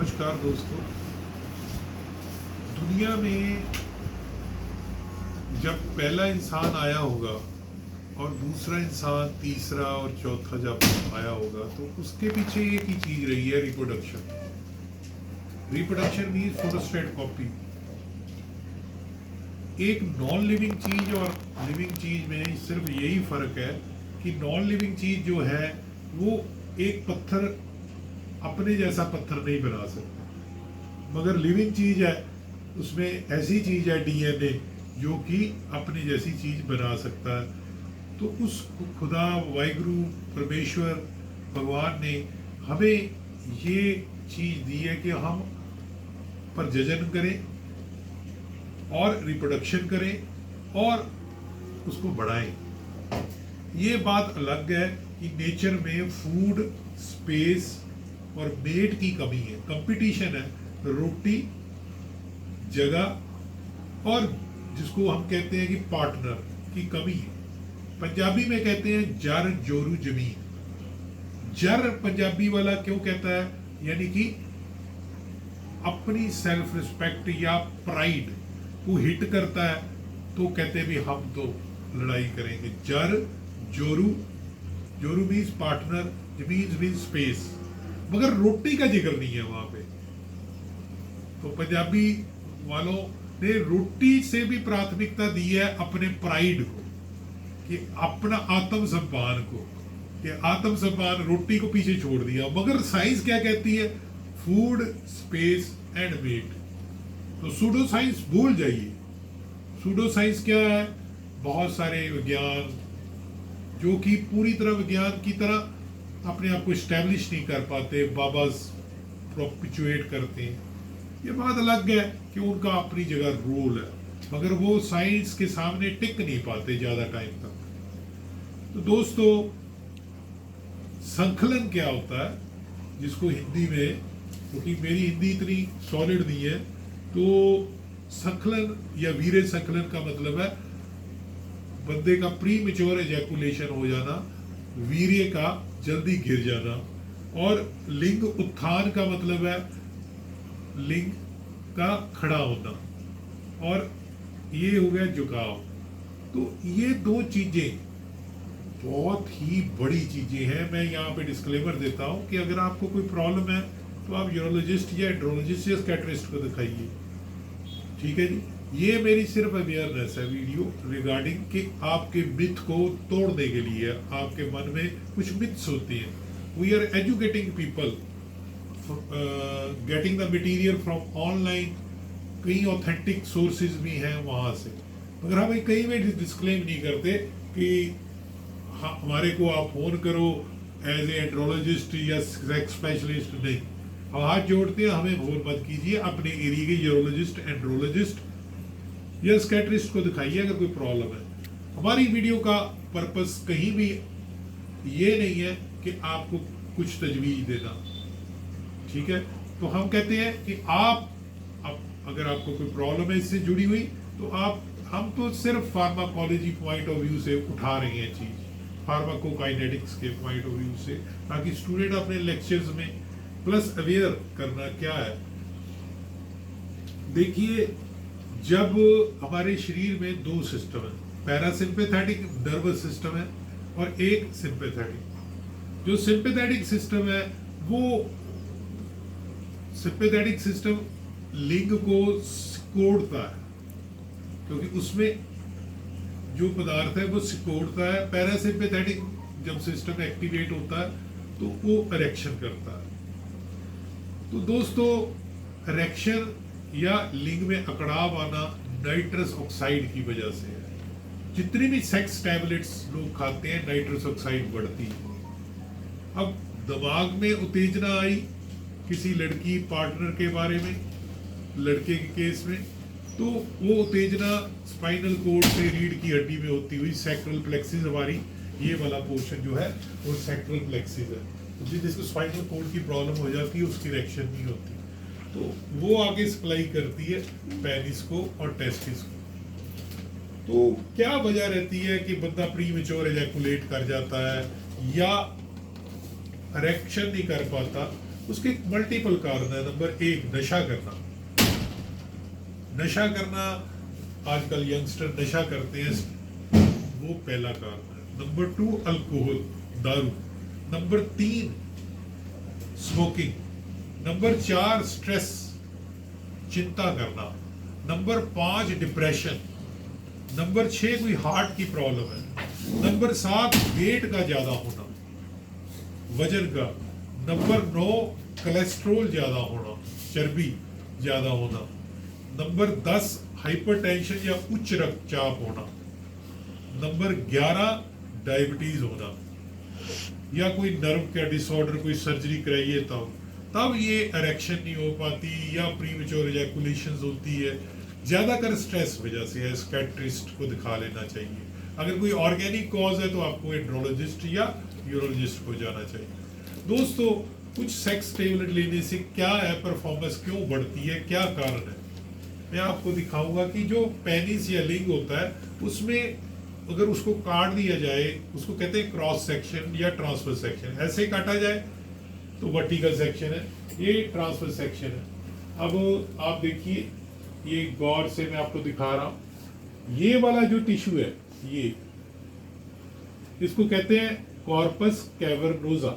नमस्कार दोस्तों। दुनिया में जब पहला इंसान आया होगा और दूसरा इंसान, तीसरा और चौथा जब आया होगा तो उसके पीछे एक ही चीज रही है, reproduction. Reproduction means photostat copy. एक नॉन लिविंग चीज और लिविंग चीज में सिर्फ यही फर्क है कि नॉन लिविंग चीज जो है वो एक पत्थर अपने जैसा पत्थर नहीं बना सकता, मगर लिविंग चीज है उसमें ऐसी चीज है डीएनए जो कि अपने जैसी चीज बना सकता है। तो उस खुदा वाहिगुरु परमेश्वर भगवान ने हमें ये चीज दी है कि हम प्रजनन करें और रिप्रोडक्शन करें और उसको बढ़ाएं। ये बात अलग है कि नेचर में फूड, स्पेस और मेट की कमी है, कंपटीशन है, रोटी, जगह और जिसको हम कहते हैं कि पार्टनर की कमी है। पंजाबी में कहते हैं जर जोरू जमीन। जर पंजाबी वाला क्यों कहता है, यानी कि अपनी सेल्फ रिस्पेक्ट या प्राइड को हिट करता है तो कहते हैं भी हम तो लड़ाई करेंगे। जर जोरू, जोरू मीन्स पार्टनर, जमीन मीन्स स्पेस, मगर रोटी का जिक्र नहीं है वहां पे। तो पंजाबी वालों ने रोटी से भी प्राथमिकता दी है अपने प्राइड को, कि अपना आत्मसम्मान को, कि आत्मसम्मान, रोटी को पीछे छोड़ दिया। मगर साइंस क्या कहती है, फूड, स्पेस एंड वेट। तो सूडो साइंस भूल जाइए। सूडो साइंस क्या है, बहुत सारे विज्ञान जो कि पूरी तरह विज्ञान की तरह अपने आप को स्टैब्लिश नहीं कर पाते, बाबाज प्रोपिचुएट करते हैं। ये बात अलग है कि उनका अपनी जगह रोल है, मगर वो साइंस के सामने टिक नहीं पाते ज्यादा टाइम तक। तो दोस्तों, संकलन क्या होता है, जिसको हिंदी में, क्योंकि मेरी हिंदी इतनी सॉलिड नहीं है, तो संकलन या वीर्य संकलन का मतलब है बंदे का प्री मेच्योर एजैकुलेशन हो जाना, वीर्य का जल्दी गिर जाना। और लिंग उत्थान का मतलब है लिंग का खड़ा होना, और ये हो गया झुकाव। तो ये दो चीजें बहुत ही बड़ी चीजें हैं। मैं यहाँ पे डिस्क्लेमर देता हूँ कि अगर आपको कोई प्रॉब्लम है तो आप यूरोलॉजिस्ट या एंड्रोलॉजिस्ट या स्कैट्रिस्ट को दिखाइए, ठीक है जी। ये मेरी सिर्फ अवेयरनेस है वीडियो रिगार्डिंग कि आपके मिथ को तोड़ने के लिए। आपके मन में कुछ मिथ्स होते हैं। We are educating people, getting the material from online. कई ऑथेंटिक सोर्सेज भी हैं वहाँ से, मगर हम कहीं में डिस्क्लेम नहीं करते कि हमारे को आप फोन करो एज ए एंड्रोलॉजिस्ट या सेक्स स्पेशलिस्ट। नहीं, हम हाथ जोड़ते हैं, हमें फोन मत कीजिए। अपने एरिया के यूरोलॉजिस्ट, एंड्रोलॉजिस्ट या स्कैट्रिस्ट को दिखाइए अगर कोई प्रॉब्लम है। हमारी वीडियो का पर्पस कहीं भी ये नहीं है कि आपको कुछ तजवीज देना, ठीक है। तो हम कहते हैं कि आप अगर आपको कोई प्रॉब्लम है इससे जुड़ी हुई, तो हम तो सिर्फ फार्माकोलॉजी पॉइंट ऑफ व्यू से उठा रहे हैं चीज, फार्माकोकाइनेटिक्स के पॉइंट ऑफ व्यू से, ताकि स्टूडेंट अपने लेक्चर्स में प्लस अवेयर करना क्या है। देखिए, जब हमारे शरीर में दो सिस्टम है, पैरासिम्पैथेटिक नर्वस सिस्टम है और एक सिंपैथेटिक। जो सिंपैथेटिक सिस्टम है, वो सिंपैथेटिक सिस्टम लिंग को सिकोड़ता है, क्योंकि उसमें जो पदार्थ है वो सिकोड़ता है। पैरासिम्पैथेटिक जब सिस्टम एक्टिवेट होता है तो वो इरेक्शन करता है। तो दोस्तों, इरेक्शन या लिंग में अकड़ाव आना नाइट्रस ऑक्साइड की वजह से है। जितनी भी सेक्स टैबलेट्स लोग खाते हैं, नाइट्रस ऑक्साइड बढ़ती है। अब दिमाग में उत्तेजना आई किसी लड़की पार्टनर के बारे में, लड़के के केस में, तो वो उत्तेजना स्पाइनल कोड से रीढ़ की हड्डी में होती हुई सैक्रल प्लेक्सिस, हमारी ये वाला पोर्शन जो है वो सैक्रल प्लेक्सिस है। तो जिसको स्पाइनल कोड की प्रॉब्लम हो जाती है उसकी इरेक्शन नहीं होती, तो वो आगे सप्लाई करती है पेनिस को और टेस्टिस को। तो क्या वजह रहती है कि बंदा प्री मेच्योर एजैकुलेट कर जाता है या इरेक्शन नहीं कर पाता, उसके मल्टीपल कारण है। नंबर 1 नशा करना। नशा करना, आजकल यंगस्टर नशा करते हैं, वो पहला कारण है। नंबर 2 अल्कोहल, दारू। Number 3 smoking. नंबर 4 स्ट्रेस, चिंता करना। Number 5 depression. नंबर 6 कोई हार्ट की प्रॉब्लम है। नंबर 7 वेट का ज्यादा होना, वजन का। नंबर 9 कोलेस्ट्रोल ज्यादा होना, चर्बी ज्यादा होना। नंबर 10 हाइपरटेंशन या उच्च रक्तचाप होना। नंबर 11 डायबिटीज होना, या कोई नर्व का डिसऑर्डर, कोई सर्जरी कराइए तब ये इरेक्शन नहीं हो पाती, या प्रीमेच्योर इजैकुलेशन होती है, ज्यादातर स्ट्रेस वजह से है। साइकियाट्रिस्ट को दिखा लेना चाहिए। अगर कोई ऑर्गेनिक कॉज है तो आपको एंड्रोलॉजिस्ट या यूरोलॉजिस्ट को जाना चाहिए। दोस्तों, कुछ सेक्स टेबलेट लेने से क्या है, परफॉर्मेंस क्यों बढ़ती है, क्या कारण है, मैं आपको दिखाऊंगा कि जो पेनिस या लिंग होता है, उसमें अगर उसको काट दिया जाए, उसको कहते हैं क्रॉस सेक्शन या ट्रांसफर सेक्शन। ऐसे काटा जाए तो वर्टिकल सेक्शन है, ये ट्रांसफर सेक्शन है। अब आप देखिए, ये गौर से मैं आपको दिखा रहा हूं, ये वाला जो टिश्यू है, ये इसको कहते हैं कॉर्पस कैवर्नोजा।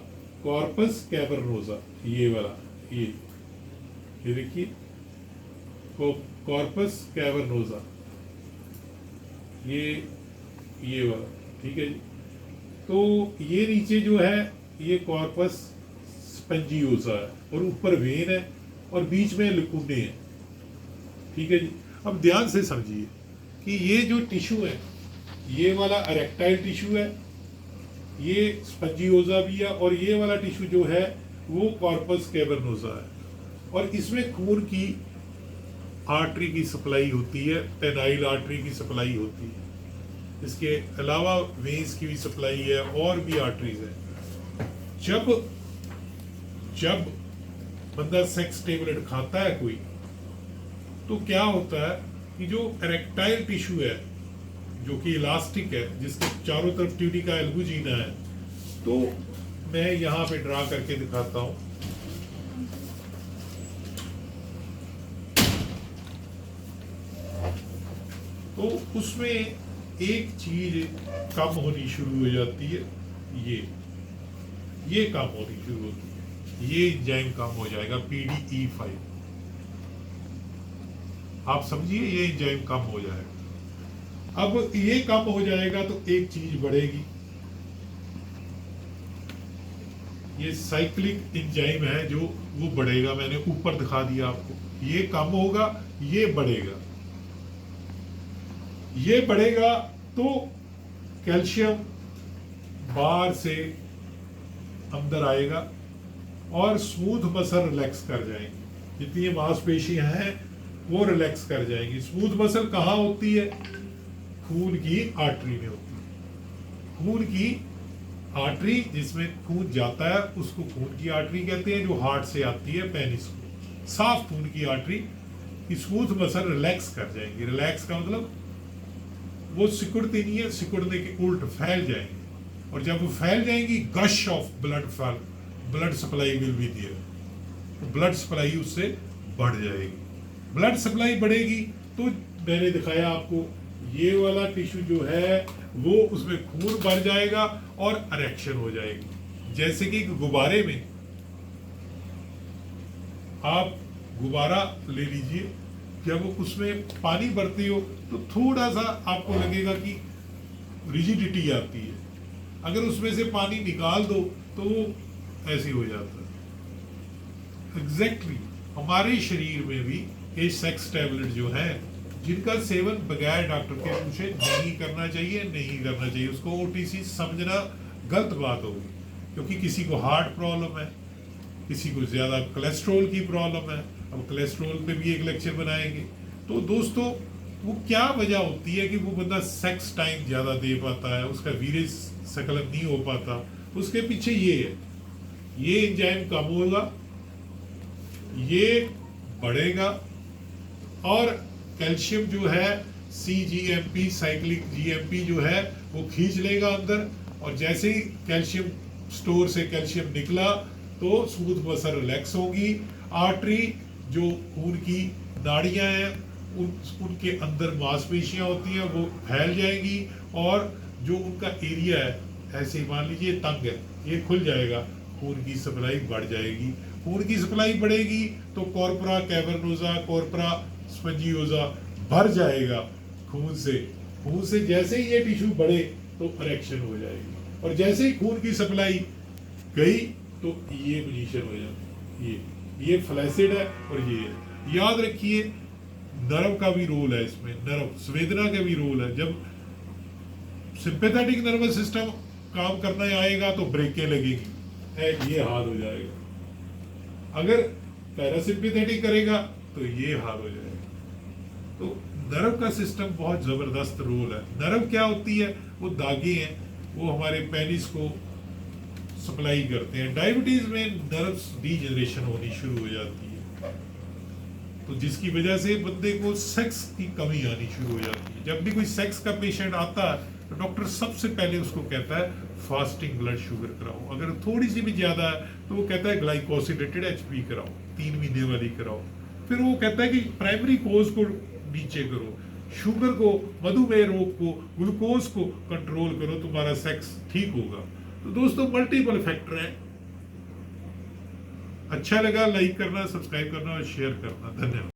कॉर्पस कैवर्नोजा, ये वाला, ये देखिए कॉर्पस कैवर्नोजा, ये वाला, ठीक है जी। तो ये नीचे जो है ये कॉर्पस स्पंजियोसा है, और ऊपर वेन है, और बीच में लकुने हैं, ठीक है जी। अब ध्यान से समझिए कि ये जो टिश्यू है, ये वाला इरेक्टाइल टिश्यू है, ये स्पंजियोसा भी है, और ये वाला टिश्यू जो है वो कॉर्पस कैवर्नोसा है। और इसमें खून की आर्टरी की सप्लाई होती है, पेनाइल आर्टरी की सप्लाई होती है, इसके अलावा वेन्स की भी सप्लाई है, और भी आर्टरीज है। जब बंदा सेक्स टेबलेट खाता है कोई, तो क्या होता है कि जो इरेक्टाइल टिश्यू है, जो कि इलास्टिक है, जिसके चारों तरफ ट्यूनिका एल्बुजिना है, तो मैं यहां पे ड्रा करके दिखाता हूं। तो उसमें एक चीज कम होनी शुरू हो जाती है, ये कम होनी शुरू होती है, ये एंजाइम कम हो जाएगा, PDE5। आप समझिए, ये एंजाइम कम हो जाएगा। अब ये कम हो जाएगा तो एक चीज बढ़ेगी, ये साइक्लिक एंजाइम है जो वो बढ़ेगा, मैंने ऊपर दिखा दिया आपको। ये कम होगा, ये बढ़ेगा, ये बढ़ेगा तो कैल्शियम बाहर से अंदर आएगा और स्मूथ मसल रिलैक्स कर जाएंगे। जितनी मांसपेशियां हैं वो रिलैक्स कर जाएंगी। स्मूथ मसल कहाँ होती है? खून की आर्टरी में होती है। खून की आर्टरी जिसमें खून जाता है उसको खून की आर्टरी कहते हैं, जो हार्ट से आती है पेनिस को। साफ खून की आर्टरी की स्मूथ मसल रिलैक्स कर जाएंगी। रिलैक्स का मतलब वो सिकुड़ती नहीं है, सिकुड़ने के उल्ट फैल जाएंगी, और जब वो फैल जाएंगी gush of blood supply will be there, blood supply उससे बढ़ जाएगी। ब्लड सप्लाई बढ़ेगी तो मैंने दिखाया आपको, ये वाला टिश्यू जो है वो उसमें खून भर जाएगा और इरेक्शन हो जाएगी। जैसे कि गुब्बारे में आप गुब्बारा ले लीजिए, जब उसमें पानी भरते हो तो थोड़ा सा आपको लगेगा कि रिजिडिटी आती है, अगर उसमें से पानी निकाल दो तो वो ऐसे हो जाता है। एग्जैक्टली हमारे शरीर में भी ये सेक्स टैबलेट जो है, जिनका सेवन बगैर डॉक्टर के पूछे नहीं करना चाहिए, नहीं करना चाहिए। उसको OTC समझना गलत बात होगी, क्योंकि किसी को हार्ट प्रॉब्लम है, किसी को ज्यादा कोलेस्ट्रॉल की प्रॉब्लम है। अब कोलेस्ट्रॉल पे भी एक लेक्चर बनाएंगे। तो दोस्तों, वो क्या वजह होती है कि वो बंदा सेक्स टाइम ज्यादा दे पाता है, उसका वीर्य संकलन नहीं हो पाता, उसके पीछे ये है, ये एंजाइम कम होगा, ये बढ़ेगा, और कैल्शियम जो है CGMP साइक्लिक GMP जो है वो खींच लेगा अंदर, और जैसे ही कैल्शियम स्टोर से कैल्शियम निकला तो स्मूथ मसल रिलैक्स होगी। आर्टरी जो खून की नाड़ियां हैं उनके अंदर मांसपेशियां होती हैं वो फैल जाएंगी, और जो उनका एरिया है, ऐसे मान लीजिए तंग है, ये खुल जाएगा, खून की सप्लाई बढ़ जाएगी। खून की सप्लाई बढ़ेगी तो कॉर्पोरा कैवर्नोजा, कॉर्पोरा स्पंजियोजा भर जाएगा खून से। खून से जैसे ही ये टिश्यू बढ़े तो इरेक्शन हो जाएगी, और जैसे ही खून की सप्लाई गई तो ये पोजीशन हो जाती है। ये फ्लैसिड है और ये है। याद रखिए नर्व का भी रोल है इसमें, नर्व संवेदना का भी रोल है। जब सिंपैथेटिक नर्वस सिस्टम काम करना आएगा तो ब्रेकें लगेगी, ये हाल हो जाएगा। अगर पैरासिम्पैथेटिक करेगा तो ये हाल हो जाएगा। तो नर्व का सिस्टम बहुत जबरदस्त रोल है। नर्व क्या होती है? वो धागे हैं, वो हमारे पेनिस को सप्लाई करते हैं। डायबिटीज में नर्व्स डीजनरेशन होनी शुरू हो जाती है, तो जिसकी वजह से बंदे को सेक्स की कमी आनी शुरू हो जाती है। जब भी कोई सेक्स का पेशेंट आता है तो डॉक्टर सबसे पहले उसको कहता है फास्टिंग ब्लड शुगर कराओ। अगर थोड़ी सी भी ज्यादा है तो वो कहता है ग्लाइकोसिलेटेड एचपी कराओ, 3 महीने वाली कराओ। फिर वो कहता है कि प्राइमरी कोज को नीचे करो, शुगर को, मधुमेह रोग को, ग्लूकोज को कंट्रोल करो, तुम्हारा सेक्स ठीक होगा। तो दोस्तों मल्टीपल फैक्टर है। अच्छा लगा लाइक करना, सब्सक्राइब करना और शेयर करना। धन्यवाद।